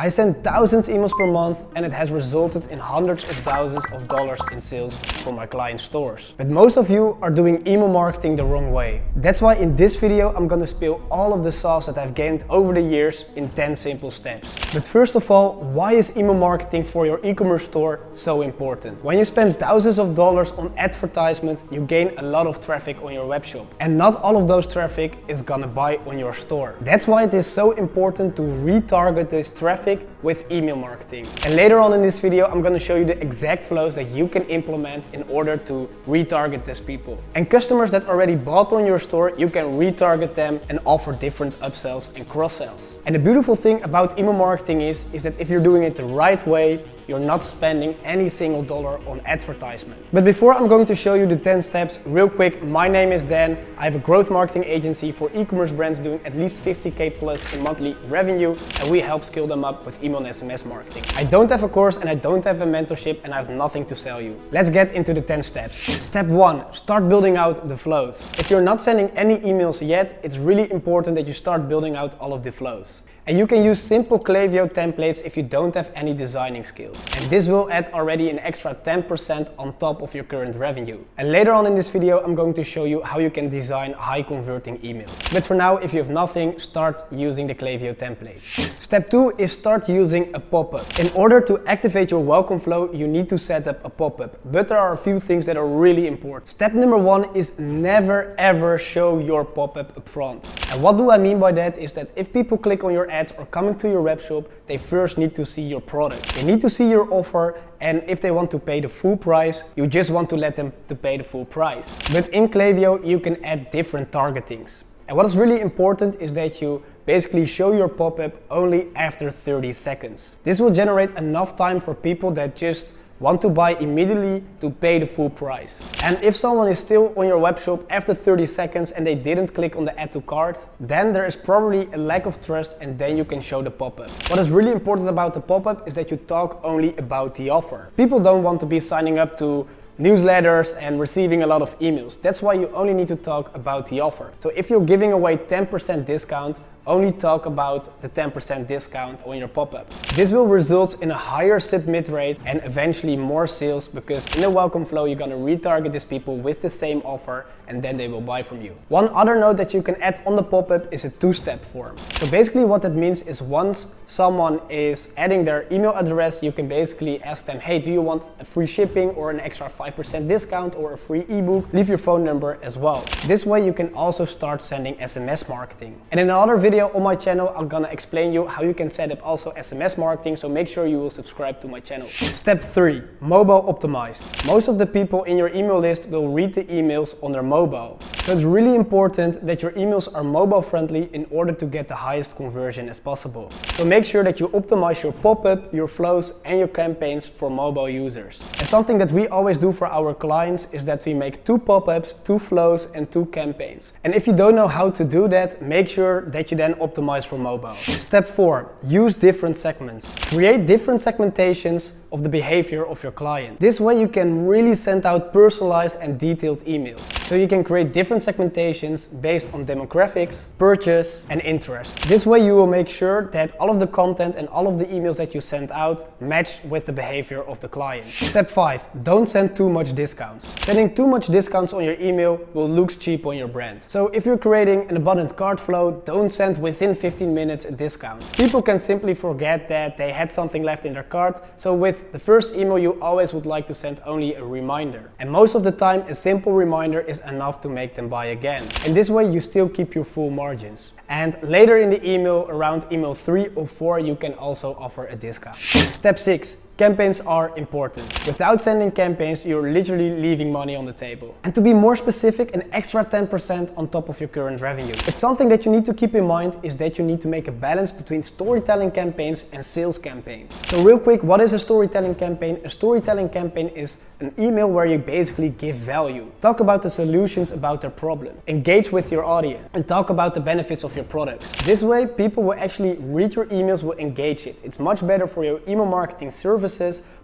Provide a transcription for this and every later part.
I send thousands of emails per month and it has resulted in hundreds of thousands of dollars in sales for my client stores. But most of you are doing email marketing the wrong way. That's why in this video I'm gonna spill all of the sauce that I've gained over the years in 10 simple steps. But first of all, why is email marketing for your e-commerce store so important? When you spend thousands of dollars on advertisement, you gain a lot of traffic on your webshop. And not all of those traffic is gonna buy on your store. That's why it is so important to retarget this traffic with email marketing. And later on in this video, I'm going to show you the exact flows that you can implement in order to retarget these people. And customers that already bought on your store, you can retarget them and offer different upsells and cross-sells. And the beautiful thing about email marketing is that if you're doing it the right way, you're not spending any single dollar on advertisement. But before I'm going to show you the 10 steps real quick, my name is Dan. I have a growth marketing agency for e-commerce brands doing at least 50K plus in monthly revenue, and we help scale them up with email and SMS marketing. I don't have a course and I don't have a mentorship and I have nothing to sell you. Let's get into the 10 steps. Step 1, start building out the flows. If you're not sending any emails yet, it's really important that you start building out all of the flows. And you can use simple Klaviyo templates if you don't have any designing skills. And this will add already an extra 10% on top of your current revenue. And later on in this video, I'm going to show you how you can design high converting emails. But for now, if you have nothing, start using the Klaviyo templates. Step 2 is start using a pop-up. In order to activate your welcome flow, you need to set up a pop-up. But there are a few things that are really important. Step number 1 is never ever show your pop-up up front. And what do I mean by that is that if people click on your ads or coming to your web shop, they first need to see your product. They need to see your offer, and if they want to pay the full price, you just want to let them to pay the full price. But in Klaviyo, you can add different targetings. And what is really important is that you basically show your pop-up only after 30 seconds. This will generate enough time for people that just want to buy immediately to pay the full price. And if someone is still on your webshop after 30 seconds and they didn't click on the add to cart, then there is probably a lack of trust, and then you can show the pop-up. What is really important about the pop-up is that you talk only about the offer. People don't want to be signing up to newsletters and receiving a lot of emails. That's why you only need to talk about the offer. So if you're giving away 10% discount, only talk about the 10% discount on your pop-up. This will result in a higher submit rate and eventually more sales, because in the welcome flow you're gonna retarget these people with the same offer and then they will buy from you. One other note that you can add on the pop-up is a two-step form. So basically what that means is once someone is adding their email address, you can basically ask them, hey, do you want a free shipping or an extra 5% discount or a free ebook? Leave your phone number as well. This way you can also start sending SMS marketing. And in another video on my channel, I'm gonna explain you how you can set up also SMS marketing, so make sure you will subscribe to my channel. Step 3, mobile optimized. Most of the people in your email list will read the emails on their mobile. So it's really important that your emails are mobile friendly in order to get the highest conversion as possible. So make sure that you optimize your pop-up, your flows and your campaigns for mobile users. And something that we always do for our clients is that we make 2 pop-ups, 2 flows and 2 campaigns. And if you don't know how to do that, make sure that you then optimize for mobile. Step 4, use different segments. Create different segmentations of the behavior of your client. This way you can really send out personalized and detailed emails. So you can create different segmentations based on demographics, purchase and interest. This way you will make sure that all of the content and all of the emails that you send out match with the behavior of the client. Step 5, don't send too much discounts. Sending too much discounts on your email will look cheap on your brand. So if you're creating an abundant cart flow, don't send within 15 minutes a discount. People can simply forget that they had something left in their cart, so with the first email you always would like to send only a reminder. And most of the time a simple reminder is enough to make them buy again. And this way you still keep your full margins. And later in the email, around email 3 or 4, you can also offer a discount. Step 6. Campaigns are important. Without sending campaigns, you're literally leaving money on the table. And to be more specific, an extra 10% on top of your current revenue. But something that you need to keep in mind is that you need to make a balance between storytelling campaigns and sales campaigns. So real quick, what is a storytelling campaign? A storytelling campaign is an email where you basically give value. Talk about the solutions about their problem. Engage with your audience and talk about the benefits of your products. This way, people will actually read your emails, will engage it. It's much better for your email marketing services,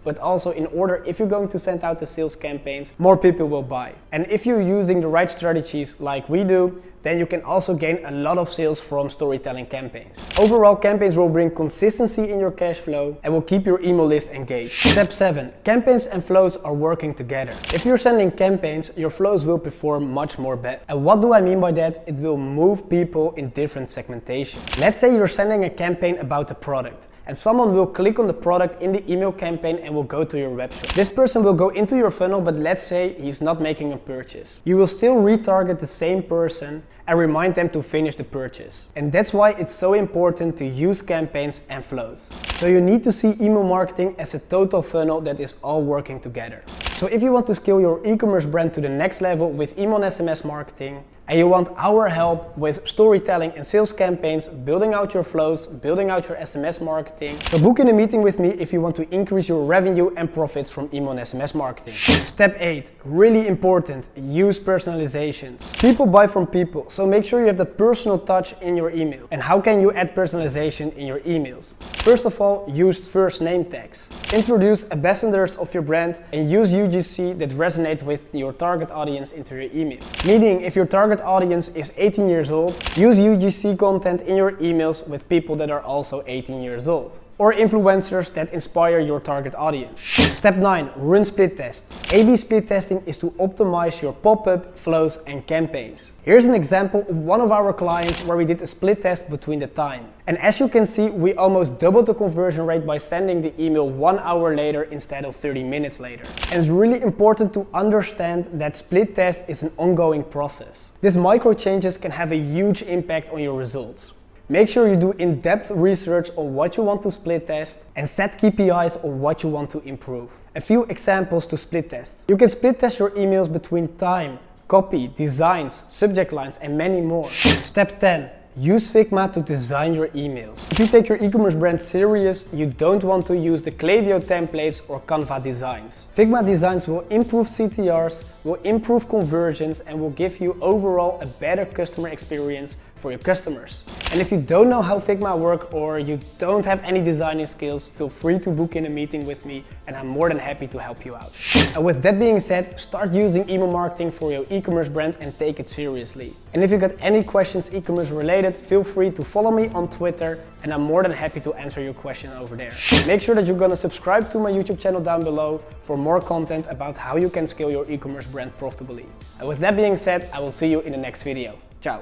but also in order, if you're going to send out the sales campaigns, more people will buy. And if you're using the right strategies like we do, then you can also gain a lot of sales from storytelling campaigns. Overall, campaigns will bring consistency in your cash flow and will keep your email list engaged. Step 7. Campaigns and flows are working together. If you're sending campaigns, your flows will perform much more better. And what do I mean by that? It will move people in different segmentation. Let's say you're sending a campaign about a product, and someone will click on the product in the email campaign and will go to your webshop. This person will go into your funnel, but let's say he's not making a purchase. You will still retarget the same person and remind them to finish the purchase. And that's why it's so important to use campaigns and flows. So you need to see email marketing as a total funnel that is all working together. So if you want to scale your e-commerce brand to the next level with email and SMS marketing, and you want our help with storytelling and sales campaigns, building out your flows, building out your SMS marketing, so book in a meeting with me if you want to increase your revenue and profits from email and SMS marketing. Step 8, really important, use personalizations. People buy from people, so make sure you have the personal touch in your email. And how can you add personalization in your emails? First of all, use first name tags. Introduce ambassadors of your brand and use UGC that resonate with your target audience into your emails. Meaning, if your target audience is 18 years old, use UGC content in your emails with people that are also 18 years old. Or influencers that inspire your target audience. Step 9, run split tests. A/B split testing is to optimize your pop-up, flows and campaigns. Here's an example of one of our clients where we did a split test between the time. And as you can see, we almost doubled the conversion rate by sending the email 1 hour later instead of 30 minutes later. And it's really important to understand that split test is an ongoing process. These micro changes can have a huge impact on your results. Make sure you do in-depth research on what you want to split test and set KPIs on what you want to improve. A few examples to split tests. You can split test your emails between time, copy, designs, subject lines and many more. Step 10. Use Figma to design your emails. If you take your e-commerce brand serious, you don't want to use the Klaviyo templates or Canva designs. Figma designs will improve CTRs, will improve conversions and will give you overall a better customer experience for your customers. And if you don't know how Figma works or you don't have any designing skills, feel free to book in a meeting with me and I'm more than happy to help you out. And with that being said, start using email marketing for your e-commerce brand and take it seriously. And if you got any questions e-commerce related, feel free to follow me on Twitter and I'm more than happy to answer your question over there. Make sure that you're gonna subscribe to my YouTube channel down below for more content about how you can scale your e-commerce brand profitably. And with that being said, I will see you in the next video. Ciao.